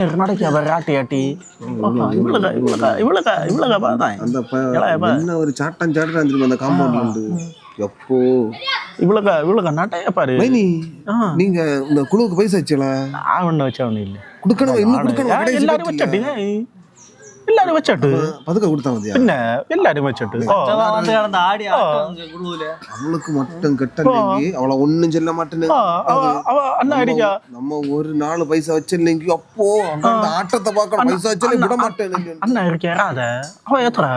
நடக்க ராட்டியாட்டி இவ்வளோ பார்த்தேன் என்ன ஒரு சாட்டம் சாட்டம் தெரியுமா அந்த காம்பவுண்ட்ல இருந்து எப்போ இவ்வளோ நட்டையா பாரு நீங்க இந்த குழுவுக்கு பைசா வச்சல ஒன்று வச்சா ஒன்றும் இல்லை கொடுக்கணும் இன்னும் கொடுக்கணும் எல்லாரும் வச்சாட்டுங்க எல்லாரும் வச்சாட்டு பதுக்க கொடுத்தா மதியா என்ன எல்லாரும் வச்சாட்டு அவளுக்கு மட்டும் கட்டலைங்க அவளை ஒண்ணும் சொல்ல மாட்டேன்னு அண்ணா அடிக்கா நம்ம ஒரு 4 பைசா வச்சிருந்தீங்க அப்போ அந்த ஆட்டத்தை பார்க்கணும் பைசா வச்சாலே விட மாட்டேன் அண்ணா இருக்கேன் அத அவ எத்தனை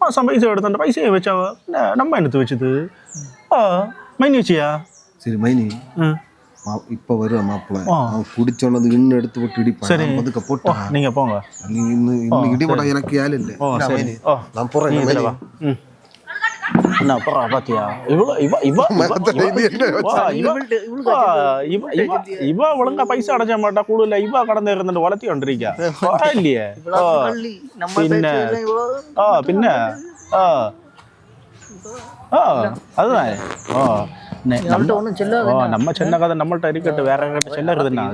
மாசம் பைசா எடுத்த அந்த பைசையை வச்சாவ நம்ம என்னத்து வச்சது மைனி வச்சியா சரி மைனி இப்ப வருவா மாப்பிள்ள அவன் குடிச்சோன்னது இன்னும் எடுத்து போட்டு இடிப்பான் பதுக்க போட்டா நீங்க போங்க இன்னும் இடிபட எனக்கு ஏழு இல்லை நான் போறேன் என்ன போறா பாத்தியா இவ ஒழுங்கா பைசா அடைச்ச மாட்டா கூடுதல இவ கடந்து இருந்துட்டு வளர்த்தி வந்துருக்கா இல்லையே பின்ன அதுதான் நம்ம சின்ன கதை நம்மள்ட்ட இருக்கட்டும் வேற கிட்ட செல்லறதுன்னா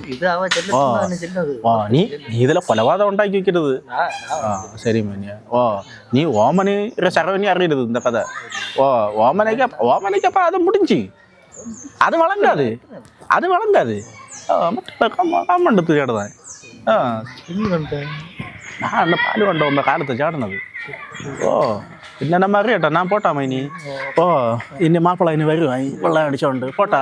நீ இதுல கொலவாதம் உண்டாக்கி வைக்கிறது சரி மணியா நீ ஓமனி சரவணி அறியுது இந்த கதை ஓமனைக்கு அப்ப அது முடிஞ்சு அது வளர்ந்தாது காமண்டத்து சேடுதான் நான் பால் கொண்ட உங்க காலத்தை சாடினது പിന്നെ നമ്മ അറിയട്ടെ ഞാൻ പോട്ടാ മൈനി ഇനി മാപ്പിള ഇനി വരുവായി വെള്ളം അടിച്ചോണ്ട് പോട്ടാ